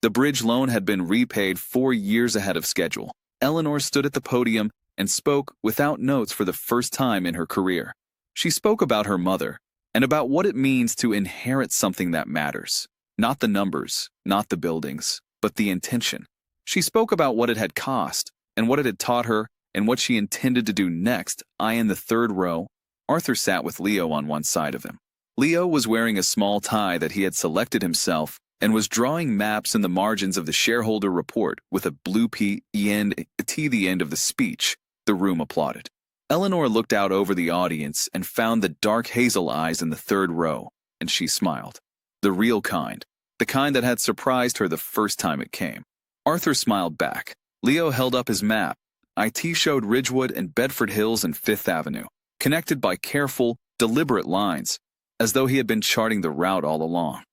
The bridge loan had been repaid 4 years ahead of schedule. Eleanor stood at the podium and spoke without notes for the first time in her career. She spoke about her mother and about what it means to inherit something that matters. Not the numbers, not the buildings, but the intention. She spoke about what it had cost and what it had taught her and what she intended to do next. I in the third row. Arthur sat with Leo on one side of him. Leo was wearing a small tie that he had selected himself and was drawing maps in the margins of the shareholder report with a blue P, the end of the speech. The room applauded. Eleanor looked out over the audience and found the dark hazel eyes in the third row, and she smiled. The real kind. The kind that had surprised her the first time it came. Arthur smiled back. Leo held up his map. IT showed Ridgewood and Bedford Hills and Fifth Avenue, connected by careful, deliberate lines, as though he had been charting the route all along.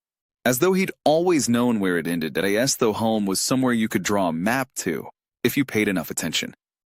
As though he'd always known where it ended, that though home was somewhere you could draw a map to, if you paid enough attention.